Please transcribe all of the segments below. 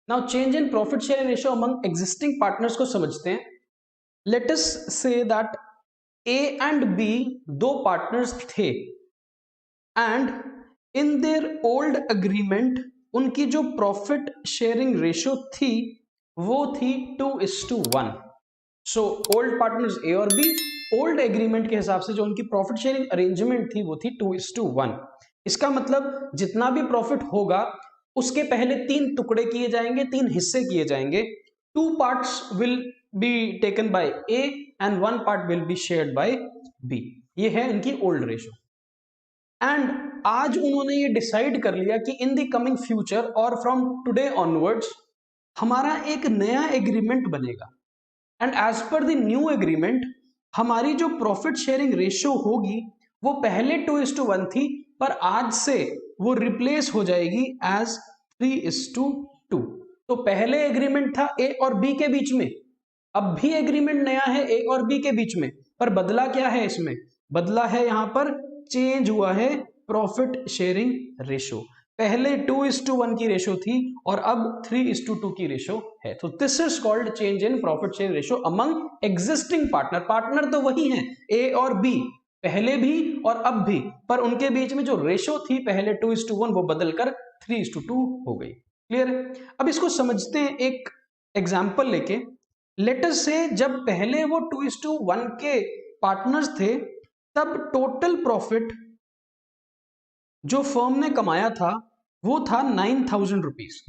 Now change in profit sharing ratio among existing partners को समझते हैं। Let us say that A and B दो partners थे and in their old agreement उनकी जो profit sharing ratio थी वो थी 2:1। सो ओल्ड पार्टनर्स ए और बी, ओल्ड एग्रीमेंट के हिसाब से जो उनकी प्रॉफिट शेयरिंग अरेंजमेंट थी वो थी 2:1। इसका मतलब जितना भी प्रॉफिट होगा उसके पहले 3 टुकड़े किए जाएंगे, 3 हिस्से किए जाएंगे। 2 parts will be taken by A and 1 part will be shared by B. ये है इनकी ओल्ड रेशियो। एंड आज उन्होंने ये डिसाइड कर लिया कि इन द कमिंग फ्यूचर और फ्रॉम टुडे ऑनवर्ड्स हमारा एक नया एग्रीमेंट बनेगा and as per the new agreement हमारी जो प्रॉफिट शेयरिंग रेशियो होगी वो पहले 2:1 थी, पर आज से वो रिप्लेस हो जाएगी एज 3:2। तो पहले एग्रीमेंट था ए और बी के बीच में, अब भी एग्रीमेंट नया है ए और बी के बीच में, पर बदला क्या है इसमें? बदला है यहां पर चेंज हुआ है प्रॉफिट शेयरिंग रेशियो। पहले 2:1 की रेशियो थी और अब 3:2 की रेशियो है। तो this is called change in profit sharing ratio among existing partner. Partner तो वही हैं ए और बी, पहले भी और अब भी, पर उनके बीच में जो रेशियो थी पहले 2:1 वो बदलकर 3:2 हो गई। क्लियर? अब इसको समझते हैं एक एग्जाम्पल लेके। लेट अस से जब पहले वो 2:1 के पार्टनर्स थे तब टोटल प्रॉफिट जो फर्म ने कमाया था वो था 9,000 रुपीज।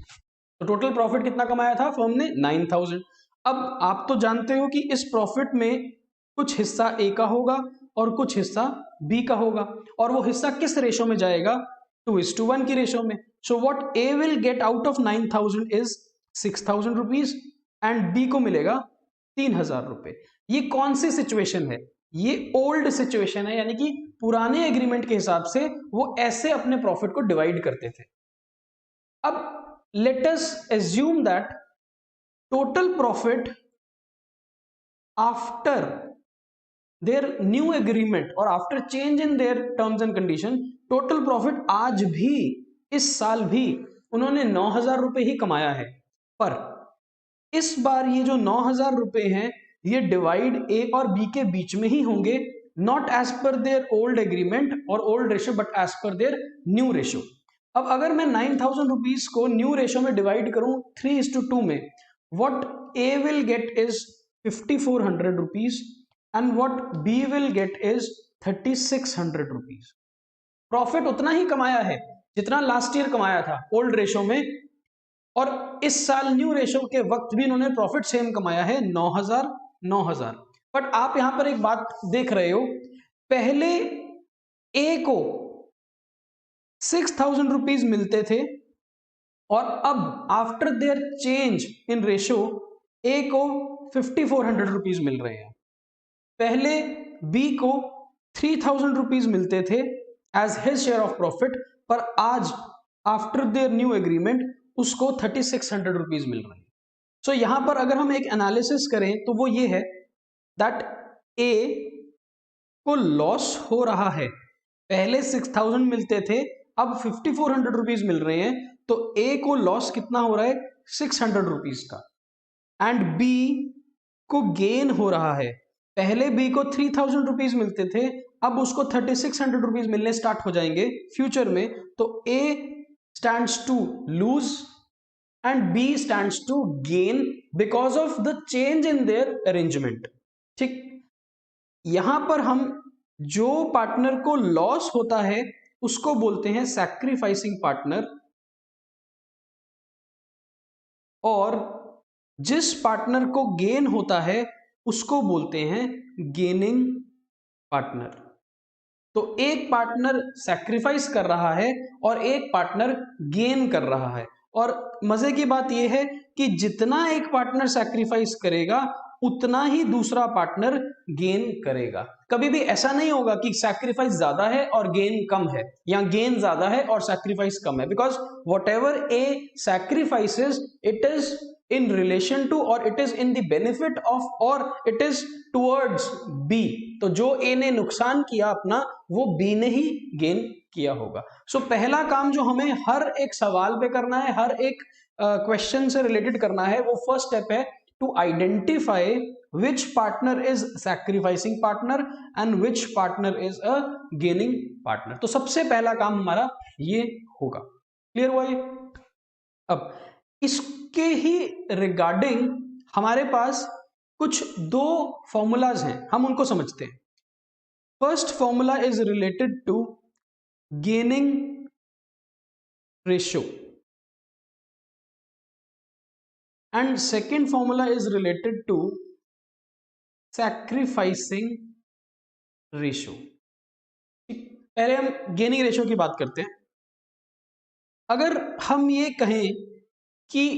तो टोटल प्रॉफिट कितना कमाया था फर्म ने? 9,000। अब आप तो जानते हो कि इस प्रॉफिट में कुछ हिस्सा ए का होगा और कुछ हिस्सा बी का होगा, और वो हिस्सा किस रेशो में जाएगा? 2:1 की रेशो में। So what A will get out of 9,000 is 6,000 rupees and B को मिलेगा 3,000 रुपए। ये कौन सी सिचुएशन है? ये ओल्ड सिचुएशन है, यानी कि पुराने एग्रीमेंट के हिसाब से वो ऐसे अपने प्रॉफिट को डिवाइड करते थे। अब let us assume that total profit after their new agreement और after change in their terms and condition, total profit आज भी, इस साल भी उन्होंने 9,000 रुपए ही कमाया है। पर इस बार ये जो 9,000 रुपए हैं ये डिवाइड ए और बी के बीच में ही होंगे, not as per their old agreement और old ratio but as per their new ratio. अब अगर मैं 9,000 रुपीज को न्यू रेशियो में डिवाइड करूं 3:2 में, what A will get is 5,400 rupees and what B will get is 3,600 rupees. Profit उतना ही कमाया है जितना लास्ट ईयर कमाया था ओल्ड रेशियो में, और इस साल न्यू रेशियो के वक्त भी इन्होंने प्रॉफिट सेम कमाया है 9,000। बट आप यहां पर एक बात देख रहे हो, पहले ए को 6,000 रुपीज मिलते थे और अब after their change in ratio A को 5,400 रुपीज मिल रहे हैं। पहले बी को 3,000 रुपीज मिलते थे as his share of profit, पर आज आफ्टर देयर न्यू एग्रीमेंट उसको 3,600 रुपीज मिल रहे हैं। सो यहां पर अगर हम एक एनालिसिस करें तो वो ये है दैट ए को लॉस हो रहा है। पहले 6,000 मिलते थे, अब 5,400 रुपीज मिल रहे हैं, तो ए को लॉस कितना हो रहा है? 600 रुपीज का। एंड बी को गेन हो रहा है। पहले बी को 3,000 रुपीज मिलते थे, अब उसको 3,600 रुपीज मिलने स्टार्ट हो जाएंगे फ्यूचर में, तो ए stands to lose and B stands to gain because of the change in their arrangement। ठीक, यहां पर हम जो पार्टनर को लॉस होता है उसको बोलते हैं सैक्रिफाइसिंग पार्टनर, और जिस पार्टनर को गेन होता है उसको बोलते हैं गेनिंग पार्टनर। तो एक पार्टनर सैक्रिफाइस कर रहा है और एक पार्टनर गेन कर रहा है, और मजे की बात यह है कि जितना एक पार्टनर सैक्रिफाइस करेगा उतना ही दूसरा पार्टनर गेन करेगा। कभी भी ऐसा नहीं होगा कि सैक्रिफाइस ज्यादा है और गेन कम है, या गेन ज्यादा है और सैक्रिफाइस कम है, because whatever A sacrifices it is in relation to or it is in the benefit of or it is towards B। तो जो A ने नुकसान किया अपना वो B ने ही गेन किया होगा। सो पहला काम जो हमें हर एक सवाल पे करना है, हर एक क्वेश्चन से रिलेटेड करना है, वो फर्स्ट स्टेप है to identify which partner is sacrificing partner and which partner is a gaining partner. तो सबसे पहला काम हमारा ये होगा। क्लियर हुआ ये? अब इसके ही रिगार्डिंग हमारे पास कुछ दो फॉर्मूलाज हैं, हम उनको समझते हैं। First formula is related to gaining ratio and second formula is related to sacrificing ratio। पहले हम गेनिंग रेशियो की बात करते हैं। अगर हम ये कहें कि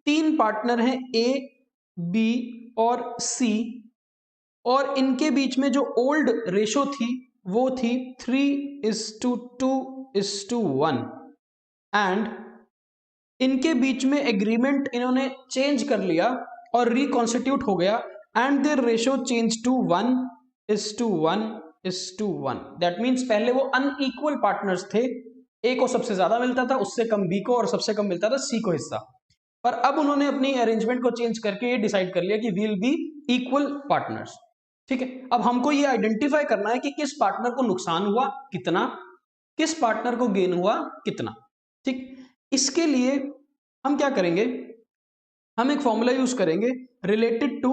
तीन पार्टनर हैं ए, बी और सी, और इनके बीच में जो ओल्ड रेशियो थी वो थी 3:2:1 एंड इनके बीच में एग्रीमेंट इन्होंने चेंज कर लिया और रिकॉन्स्टिट्यूट हो गया and their ratio change to 1:1:1। That means पहले वो अनइक्वल पार्टनर्स थे, ए को सबसे ज्यादा मिलता था, उससे कम बी को, और सबसे कम मिलता था सी को हिस्सा। पर अब उन्होंने अपनी अरेंजमेंट को चेंज करके ये डिसाइड कर लिया कि वील बी इक्वल पार्टनर्स। ठीक है, अब हमको ये आइडेंटिफाई करना है कि किस पार्टनर को नुकसान हुआ कितना, किस पार्टनर को गेन हुआ कितना। ठीक, इसके लिए हम क्या करेंगे, हम एक फॉर्मूला यूज करेंगे रिलेटेड टू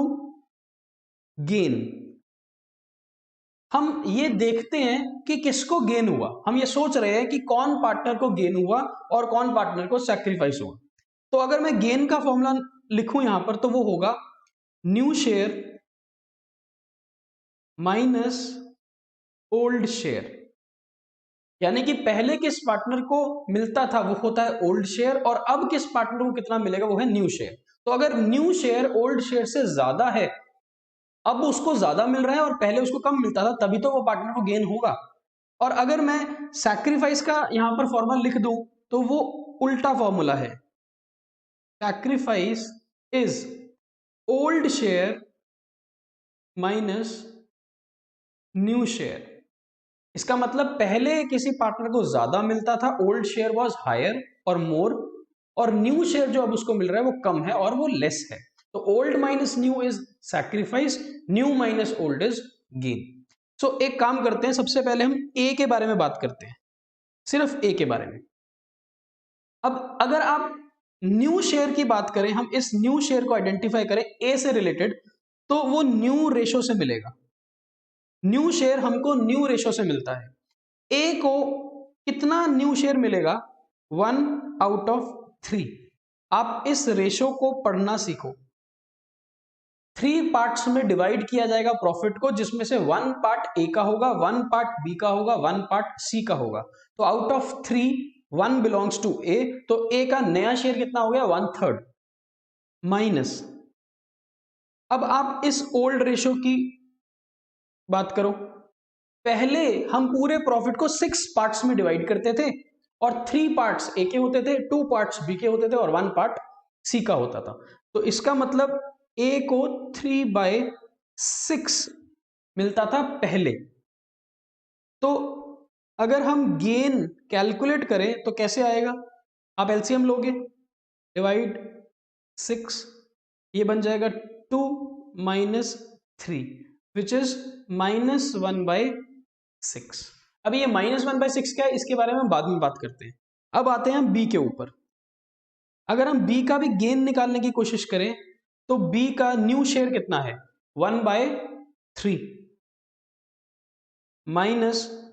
गेन। हम ये देखते हैं कि किसको गेन हुआ, हम ये सोच रहे हैं कि कौन पार्टनर को गेन हुआ और कौन पार्टनर को सैक्रिफाइस हुआ। तो अगर मैं गेन का फॉर्मूला लिखूं यहां पर तो वो होगा new share minus old share. यानी कि पहले किस पार्टनर को मिलता था वो होता है ओल्ड शेयर, और अब किस पार्टनर को कितना मिलेगा वो है न्यू शेयर। तो अगर न्यू शेयर ओल्ड शेयर से ज्यादा है, अब उसको ज्यादा मिल रहा है और पहले उसको कम मिलता था, तभी तो वो पार्टनर को गेन होगा। और अगर मैं सैक्रिफाइस का यहां पर फॉर्मूला लिख दूं तो वो उल्टा फॉर्मूला है, sacrifice is old share minus new share. इसका मतलब पहले किसी पार्टनर को ज्यादा मिलता था, ओल्ड शेयर वाज हायर और मोर, और न्यू शेयर जो अब उसको मिल रहा है वो कम है और वो लेस है। तो old minus new is sacrifice, new minus old is gain. So एक काम करते हैं, सबसे पहले हम ए के बारे में बात करते हैं, सिर्फ ए के बारे में। अब अगर आप न्यू शेयर की बात करें, हम इस न्यू शेयर को आइडेंटिफाई करें ए से रिलेटेड, तो वो न्यू रेशो से मिलेगा। न्यू शेयर हमको न्यू रेशो से मिलता है। ए को कितना न्यू शेयर मिलेगा, 1/3। आप इस रेशो को पढ़ना सीखो। 3 पार्ट्स में डिवाइड किया जाएगा प्रॉफिट को, जिसमें से 1 पार्ट ए का होगा, 1 पार्ट बी का होगा, 1 पार्ट सी का होगा। तो आउट ऑफ 3 1 बिलोंग्स टू ए, तो ए का नया शेयर कितना हो गया, 1/3 माइनस। अब आप इस ओल्ड रेशो की बात करो। पहले हम पूरे प्रॉफिट को 6 पार्ट्स में डिवाइड करते थे और 3 पार्ट्स ए के होते थे, 2 पार्ट्स बी के होते थे और 1 पार्ट सी का होता था। तो इसका मतलब ए को 3/6 मिलता था पहले। तो अगर हम गेन कैलकुलेट करें तो कैसे आएगा, आप एलसीएम लोगे, डिवाइड 6, ये बन जाएगा 2 - 3 विच इज -1/6। अब ये -1/6 क्या है, इसके बारे में बाद में बात करते हैं। अब आते हैं हम बी के ऊपर। अगर हम बी का भी गेन निकालने की कोशिश करें तो बी का न्यू शेयर कितना है, 1/3 माइनस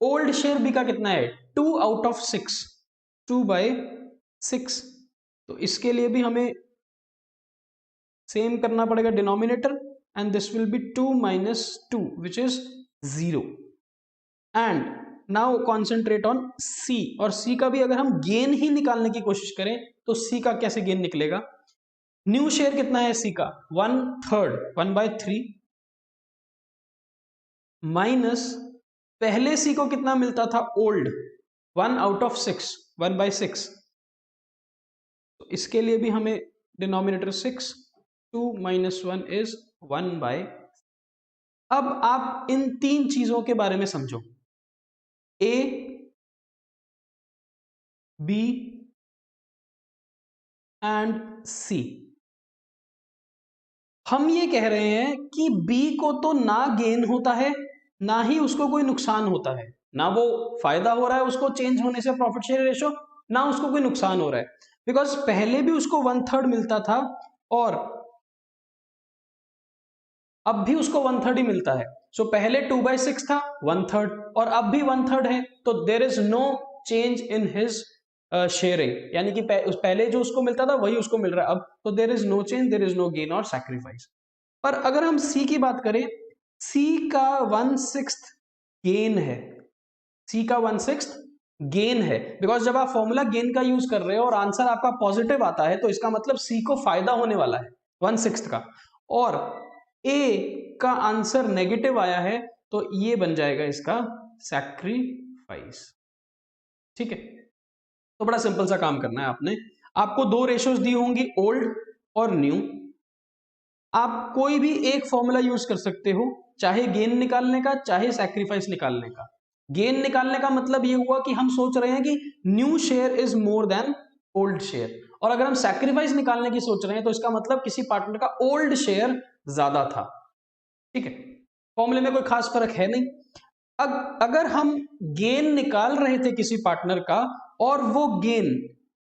ओल्ड शेयर बी का कितना है, 2/6, 2/6। तो इसके लिए भी हमें सेम करना पड़ेगा denominator, and this will be 2 - 2 which is 0। and now concentrate on C। और C का भी अगर हम गेन ही निकालने की कोशिश करें तो C का कैसे गेन निकलेगा, न्यू शेयर कितना है C का, 1/3 1/3 माइनस पहले C को कितना मिलता था ओल्ड, 1/6 1/6। तो इसके लिए भी हमें डिनोमिनेटर 6, 2 - 1 is 1/। अब आप इन 3 चीजों के बारे में समझो, ए, बी एंड सी। हम ये कह रहे हैं कि बी को तो ना गेन होता है ना ही उसको कोई नुकसान होता है, ना वो फायदा हो रहा है उसको चेंज होने से प्रॉफिट शेयर रेशो, ना उसको कोई नुकसान हो रहा है, बिकॉज पहले भी उसको 1/3 मिलता था और अब भी उसको 1/3 ही मिलता है। सो पहले 2/6 था 1/3 और अब भी 1/3 है, तो there is no change in his sharing, यानी कि पहले जो उसको मिलता था वही उसको मिल रहा है अब, तो there is no change, there is no gain और सैक्रिफाइस। पर अगर हम सी की बात करें, सी का 1/6 गेन है, सी का 1/6 गेन है, बिकॉज जब आप फॉर्मूला गेन का यूज कर रहे हो और आंसर आपका पॉजिटिव आता है तो इसका मतलब सी को फायदा होने वाला है 1/6 का, और ए का आंसर नेगेटिव आया है तो ये बन जाएगा इसका सैक्रिफाइस। ठीक है, तो बड़ा सिंपल सा काम करना है आपने, आपको दो रेशोज दी होंगी ओल्ड और न्यू, आप कोई भी एक फॉर्मूला यूज कर सकते हो, चाहे गेन निकालने का चाहे सैक्रिफाइस निकालने का। गेन निकालने का मतलब ये हुआ कि हम सोच रहे हैं कि new share is more than old share, और अगर हम सैक्रिफाइस निकालने की सोच रहे हैं तो इसका मतलब किसी पार्टनर का ओल्ड शेयर ज्यादा था। ठीक है, फॉर्मूले में कोई खास फर्क है नहीं। अगर हम गेन निकाल रहे थे किसी पार्टनर का और वो गेन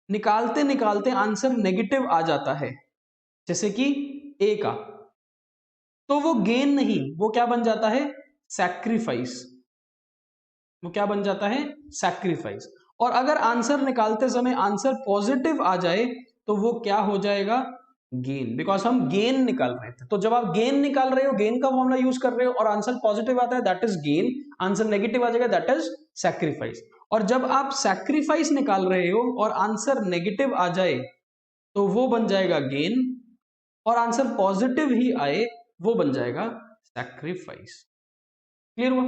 निकालते निकालते आंसर नेगेटिव आ जाता है, जैसे कि ए का, तो वो गेन नहीं, वो क्या बन जाता है, सैक्रिफाइस, वो क्या बन जाता है, सैक्रिफाइस। और अगर आंसर निकालते समय आंसर पॉजिटिव आ जाए तो वो क्या हो जाएगा, गेन, बिकॉज हम गेन निकाल रहे थे। तो जब आप गेन निकाल रहे हो, गेन का फॉर्मूला यूज कर रहे हो और आंसर पॉजिटिव आता है that is gain, answer negative आ जाएगा दैट इज सैक्रिफाइस। और जब आप सैक्रिफाइस निकाल रहे हो और आंसर नेगेटिव आ जाए तो वो बन जाएगा गेन, और आंसर पॉजिटिव ही आए वो बन जाएगा सैक्रिफाइस। क्लियर हुआ?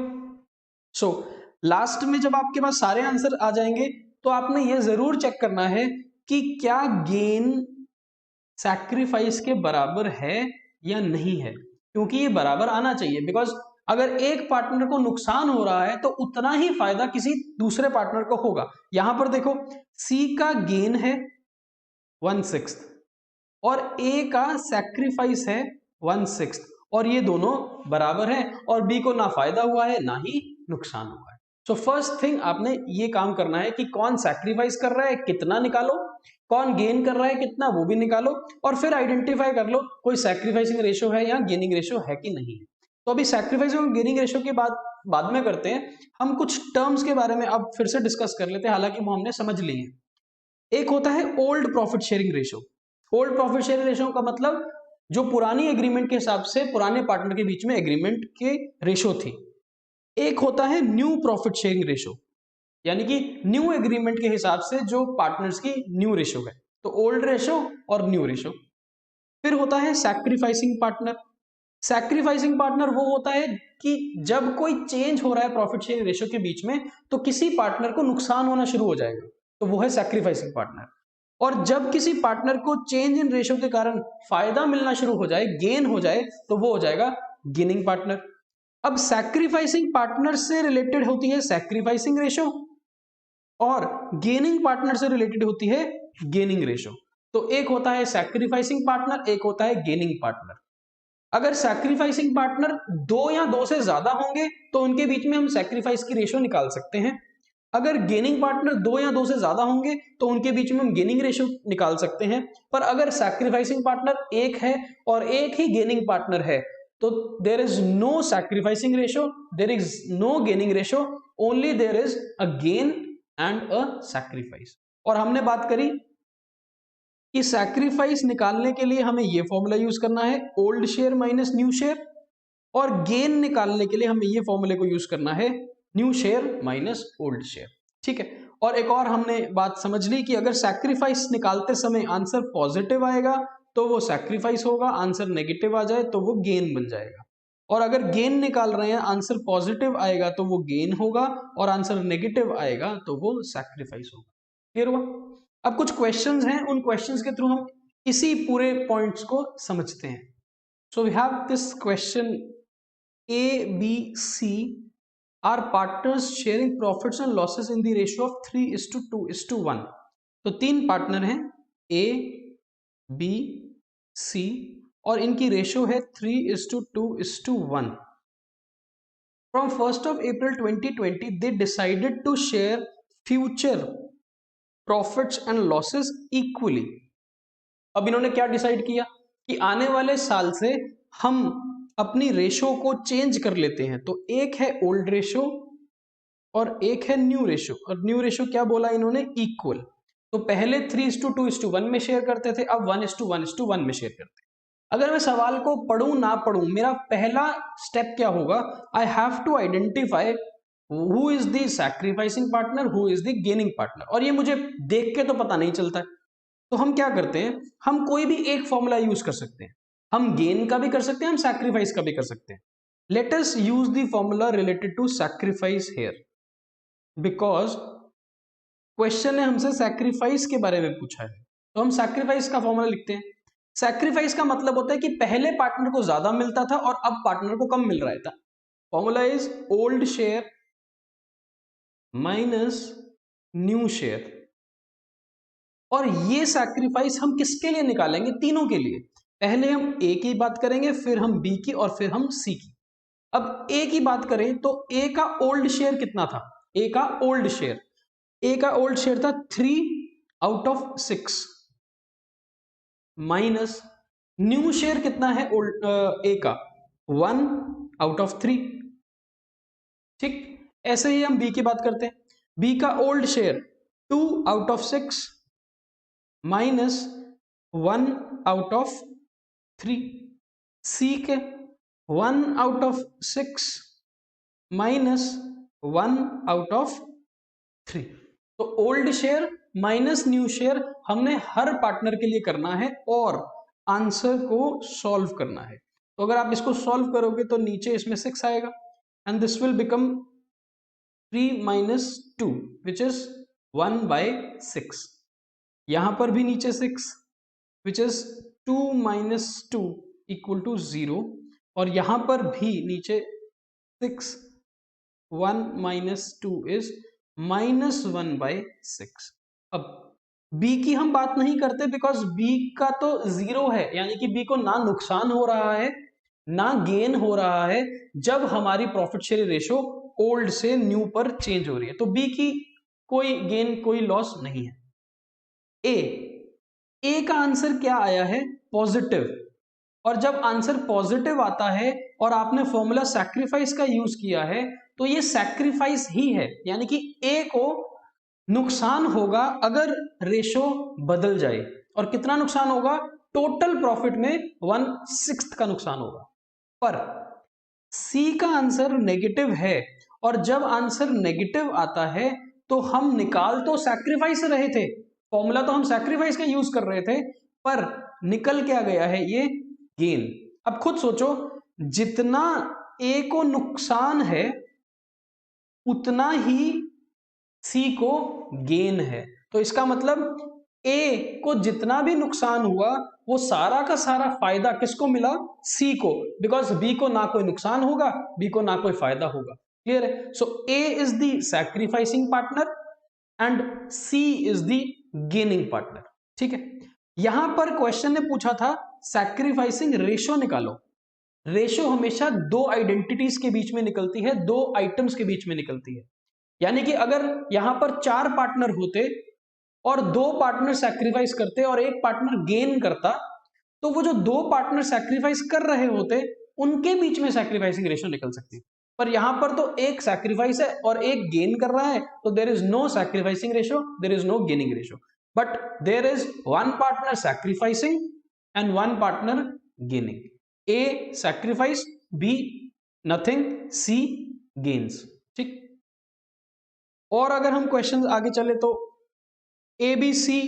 सो लास्ट में जब आपके पास सारे आंसर आ जाएंगे तो आपने ये जरूर चेक करना है कि क्या गेन सैक्रिफाइस के बराबर है या नहीं है, क्योंकि ये बराबर आना चाहिए, बिकॉज अगर एक पार्टनर को नुकसान हो रहा है तो उतना ही फायदा किसी दूसरे पार्टनर को होगा। यहां पर देखो, सी का गेन है 1/6 और ए का सैक्रिफाइस है 1/6, और ये दोनों बराबर है और बी को ना फायदा हुआ है ना ही नुकसान हुआ है। सो फर्स्ट थिंग आपने ये काम करना है कि कौन सैक्रिफाइस कर रहा है कितना निकालो, कौन गेन कर रहा है कितना वो भी निकालो, और फिर आइडेंटिफाई कर लो कोई सैक्रिफाइसिंग रेशो है या गेनिंग रेशो है कि नहीं है। तो अभी सैक्रिफाइसिंग और गेनिंग रेशो की बात बाद में करते हैं, हम कुछ टर्म्स के बारे में अब फिर से डिस्कस कर लेते हैं, हालांकि वो हमने समझ ली है। एक होता है old profit sharing ratio. Old profit sharing ratio का मतलब जो पुरानी एग्रीमेंट के हिसाब से पुराने पार्टनर के बीच में एग्रीमेंट के रेशो थी। एक होता है न्यू प्रॉफिट शेयरिंग रेशो, यानी कि न्यू एग्रीमेंट के हिसाब से जो पार्टनर्स की न्यू रेशो है, तो ओल्ड रेशो और न्यू रेशो। फिर होता है सैक्रिफाइसिंग पार्टनर। सैक्रिफाइसिंग पार्टनर वो होता है कि जब कोई चेंज हो रहा है प्रॉफिट शेयरिंग रेशो के बीच में तो किसी पार्टनर को नुकसान होना शुरू हो जाएगा, तो वो है सैक्रिफाइसिंग पार्टनर। और जब किसी पार्टनर को चेंज इन रेशो के कारण फायदा मिलना शुरू हो जाए, गेन हो जाए, तो वो हो जाएगा गेनिंग पार्टनर। अब सैक्रिफाइसिंग पार्टनर से रिलेटेड होती है सैक्रिफाइसिंग रेशो और गेनिंग पार्टनर से रिलेटेड होती है गेनिंग रेशो। तो एक होता है सैक्रिफाइसिंग पार्टनर, एक होता है गेनिंग पार्टनर। अगर सैक्रिफाइसिंग पार्टनर दो या दो से ज्यादा होंगे तो उनके बीच में हम सैक्रिफाइस की रेशो निकाल सकते हैं। अगर गेनिंग पार्टनर दो या दो से ज्यादा होंगे तो उनके बीच में हम गेनिंग रेशो निकाल सकते हैं। पर अगर सैक्रिफाइसिंग पार्टनर एक है और एक ही गेनिंग पार्टनर है तो there is no sacrificing ratio, there is no gaining ratio, only there is a gain and a sacrifice. और हमने बात करी कि सैक्रिफाइस निकालने के लिए हमें यह फॉर्मूला यूज करना है old share minus new share, और गेन निकालने के लिए हमें ये फॉर्मूले को यूज करना है new share minus old share. ठीक है, और एक और हमने बात समझ ली कि अगर सैक्रिफाइस निकालते समय आंसर पॉजिटिव आएगा तो वो सैक्रिफाइस होगा, आंसर नेगेटिव आ जाए तो वो गेन बन जाएगा, और अगर गेन निकाल रहे हैं आंसर पॉजिटिव आएगा तो वो गेन होगा और आंसर नेगेटिव आएगा तो वो सैक्रिफाइस होगा। क्लियर हुआ? अब कुछ क्वेश्चंस हैं, उन क्वेश्चंस के थ्रू हम इसी पूरे पॉइंट्स को समझते हैं। So we have this question A, B, C are partners sharing profits and losses in the ratio of 3:2:1। तो तीन पार्टनर हैं A, बी, सी, और इनकी रेशो है 3:2:1. From 1st of April 2020, they decided to share future profits and losses equally. अब इन्होंने क्या decide किया कि आने वाले साल से हम अपनी रेशो को चेंज कर लेते हैं. तो एक है ओल्ड रेशो और एक है न्यू रेशो. और न्यू रेशो क्या बोला इन्होंने? इक्वल. तो पहले 3:2:1 में शेयर करते थे, अब 1:1:1 में शेयर करते हैं. अगर मैं सवाल को पढ़ूं ना पढ़ूं, मेरा पहला स्टेप क्या होगा? I have to identify who is the sacrificing partner, who is the gaining partner. और ये मुझे देख के तो पता नहीं चलता है. तो हम क्या करते हैं, हम कोई भी एक फॉर्मूला यूज कर सकते हैं. हम गेन का भी कर सकते हैं, हम सैक्रिफाइस का भी कर सकते हैं. Let us use the formula related to sacrifice here, because question ने हमसे सैक्रिफाइस के बारे में पूछा है. तो हम सैक्रिफाइस का फॉर्मूला लिखते हैं. सैक्रिफाइस का मतलब होता है कि पहले पार्टनर को ज्यादा मिलता था और अब पार्टनर को कम मिल रहा था. Formula is old share minus new share. और ये सैक्रिफाइस हम किसके लिए निकालेंगे? तीनों के लिए. पहले हम ए की बात करेंगे, फिर हम बी की, और फिर हम सी की. अब ए की बात करें तो ए का ओल्ड शेयर कितना था? ए का ओल्ड शेयर था 3/6 माइनस न्यू शेयर कितना है ए का? 1/3. ठीक. ऐसे ही हम बी की बात करते हैं. बी का ओल्ड शेयर 2/6 माइनस 1/3. सी के 1/6 माइनस 1/3. तो old share minus new share हमने हर पार्टनर के लिए करना है और आंसर को सॉल्व करना है. तो अगर आप इसको सॉल्व करोगे तो नीचे इसमें 6 आएगा and this will become 3 minus 2 which is 1/6. यहां पर भी नीचे 6 which is 2 minus 2 equal to 0. और यहां पर भी नीचे 6, 1 minus 2 is -1/6. अब b की हम बात नहीं करते बिकॉज b का तो 0 है, यानी कि b को ना नुकसान हो रहा है ना गेन हो रहा है जब हमारी प्रॉफिट शेयर रेशो ओल्ड से न्यू पर चेंज हो रही है. तो b की कोई गेन कोई लॉस नहीं है. ए का आंसर क्या आया है? पॉजिटिव. और जब आंसर पॉजिटिव आता है और आपने फॉर्मूला सैक्रिफाइस का यूज किया है तो ये सैक्रिफाइस ही है, यानी कि ए को नुकसान होगा अगर रेशो बदल जाए. और कितना नुकसान होगा? टोटल प्रॉफिट में 1/6 का नुकसान होगा. पर सी का आंसर नेगेटिव है और जब आंसर नेगेटिव आता है तो हम निकाल तो सैक्रिफाइस रहे थे, फॉर्मूला तो हम सैक्रिफाइस का यूज कर रहे थे, पर निकल क्या गया है? ये गेन. अब खुद सोचो, जितना ए को नुकसान है उतना ही सी को गेन है. तो इसका मतलब ए को जितना भी नुकसान हुआ वो सारा का सारा फायदा किसको मिला? सी को, बिकॉज बी को ना कोई नुकसान होगा, बी को ना कोई फायदा होगा. क्लियर है? So A is the sacrificing partner and C is the gaining partner. ठीक है. यहां पर क्वेश्चन ने पूछा था सैक्रिफाइसिंग रेशो निकालो. रेशो हमेशा दो आइडेंटिटीज के बीच में निकलती है, दो आइटम्स के बीच में निकलती है. यानी कि अगर यहां पर 4 पार्टनर होते और 2 पार्टनर सैक्रिफाइस करते और एक पार्टनर गेन करता, तो वो जो 2 पार्टनर सैक्रिफाइस कर रहे होते उनके बीच में सैक्रिफाइसिंग रेशो निकल सकती. पर यहां पर तो एक सैक्रिफाइस है और एक गेन कर रहा है, तो there is no sacrificing ratio, there is no gaining ratio. But there is one partner sacrificing and one partner gaining. A sacrifice, B nothing, C gains. ठीक. और अगर हम क्वेश्चन आगे चले तो A B C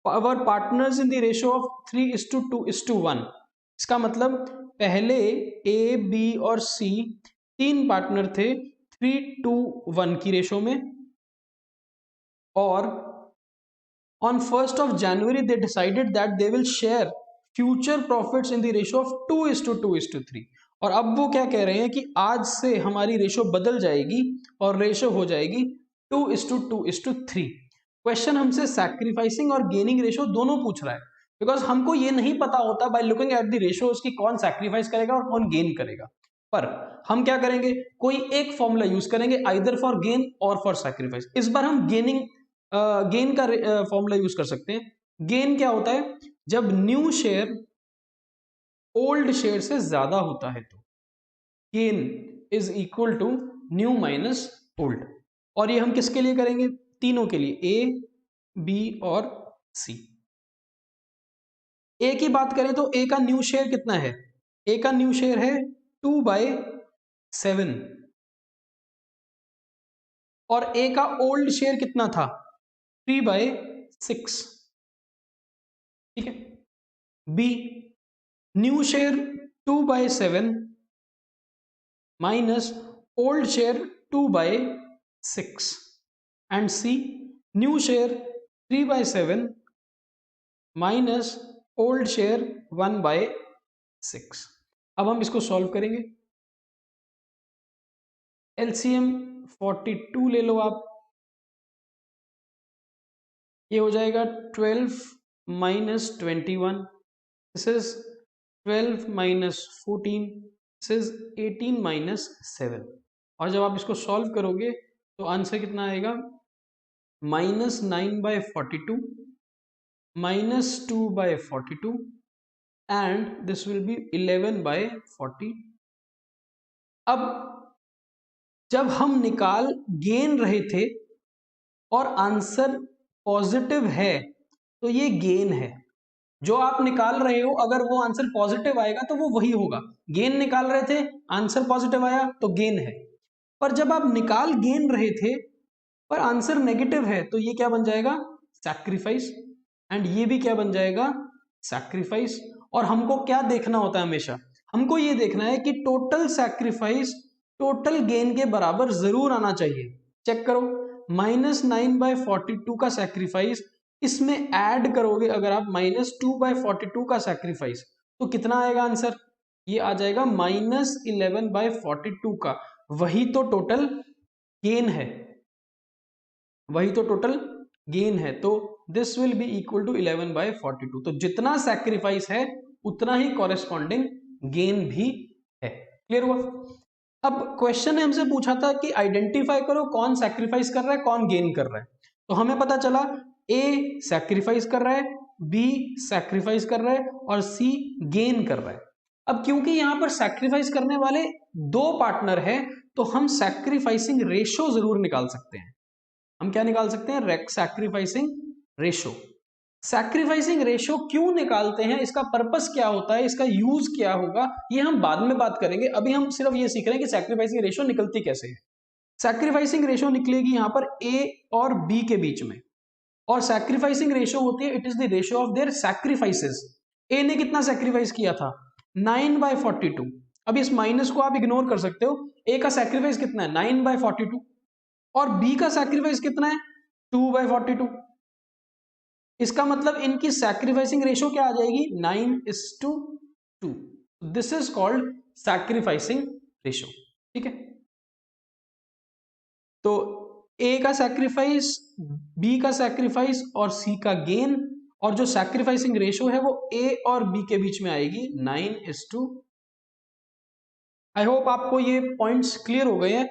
our partners in the ratio of 3:2:1. इसका मतलब पहले ए बी और सी 3 पार्टनर थे 3:1 की रेशो में, और on 1st of January they decided that they will share future profits in the ratio of 2:2:3. और अब वो क्या कह रहे हैं कि आज से हमारी रेशो बदल जाएगी और रेशो हो जाएगी 2:2:3. क्वेश्चन हमसे सैक्रिफाइसिंग और गेनिंग रेशो दोनों पूछ रहा है. बिकॉज हमको ये नहीं पता होता by looking at the ratios कि कौन सैक्रिफाइस करेगा और कौन गेन करेगा। पर हम क्या करेंगे, कोई एक फॉर्मूला यूज करेंगे आइदर फॉर गेन और फॉर सैक्रिफाइस। इस बार हम गेन का फॉर्मूला यूज कर सकते हैं। गेन क्या होता है, जब न्यू शेयर ओल्ड शेयर से ज्यादा होता है तो gain is equal to new minus old. और ये हम किसके लिए करेंगे, तीनों के लिए, ए बी और सी। ए की बात करें तो ए का न्यू शेयर कितना है, ए का न्यू शेयर है 2/7 और ए का ओल्ड शेयर कितना था 3/6। ठीक है, B new share 2/7 minus old share 2/6 and C new share 3/7 minus old share 1/6। अब हम इसको सॉल्व करेंगे। एलसीएम 42 ले लो आप, ये हो जाएगा 12 minus 21, this is 12 minus 14, this is 18 minus 7। और जब आप इसको सॉल्व करोगे तो आंसर कितना आएगा, -9/42 -2/42 एंड दिस विल बी 11/40। अब जब हम निकाल गेन रहे थे और आंसर पॉजिटिव है तो ये गेन है। जो आप निकाल रहे हो अगर वो आंसर पॉजिटिव आएगा तो वो वही होगा। गेन निकाल रहे थे, आंसर पॉजिटिव आया तो गेन है। पर जब आप निकाल गेन रहे थे पर आंसर नेगेटिव है तो ये क्या बन जाएगा, सैक्रिफाइस। एंड ये भी क्या बन जाएगा, सैक्रिफाइस। और हमको क्या देखना होता है हमेशा, हमको ये देखना है कि टोटल सैक्रिफाइस टोटल गेन के बराबर जरूर आना चाहिए। चेक करो, -9/42 का सैक्रिफाइस इसमें ऐड करोगे अगर आप -2/42 का सैक्रिफाइस तो कितना आएगा आंसर, ये आ जाएगा -11/42 का। वही तो टोटल गेन है, वही तो टोटल गेन है। तो this will be equal to 11/42। तो जितना सैक्रिफाइस है उतना ही कॉरेस्पॉन्डिंग गेन भी है। क्लियर हुआ। अब क्वेश्चन ने हमसे पूछा था कि आइडेंटिफाई करो कौन सैक्रिफाइस कर रहा है कौन गेन कर रहा है। तो हमें पता चला ए सैक्रिफाइस कर रहा है, बी सैक्रिफाइस कर रहा है और सी गेन कर रहा है। अब क्योंकि यहां पर सैक्रिफाइस करने वाले दो पार्टनर हैं तो हम सैक्रिफाइसिंग रेशो जरूर निकाल सकते हैं। हम क्या निकाल सकते हैं, सैक्रिफाइसिंग रेशो। सैक्रिफाइसिंग रेशो क्यों निकालते हैं, इसका पर्पस क्या होता है, इसका यूज क्या होगा, ये हम बाद में बात करेंगे। अभी हम सिर्फ ये सीख रहे हैं कि सैक्रिफाइसिंग रेशो निकलती कैसे है। सैक्रिफाइसिंग रेशो निकलेगी यहां पर ए और बी के बीच में, और सैक्रिफाइसिंग रेशो होती है, it is the ratio of their sacrifices. A ने कितना सैक्रिफाइस किया था, 9/42। अब इस माइनस को आप इग्नोर कर सकते हो, ए का सैक्रिफाइस कितना है 9/42 और बी का सैक्रिफाइस कितना है 2/42। इसका मतलब इनकी सैक्रिफाइसिंग रेशो क्या आ जाएगी 9:2। This is called sacrificing ratio. ठीक है, तो ए का सैक्रिफाइस, बी का सैक्रिफाइस और सी का गेन, और जो सैक्रिफाइसिंग रेशो है वो ए और बी के बीच में आएगी 9:2। आई होप आपको ये पॉइंट्स क्लियर हो गए हैं।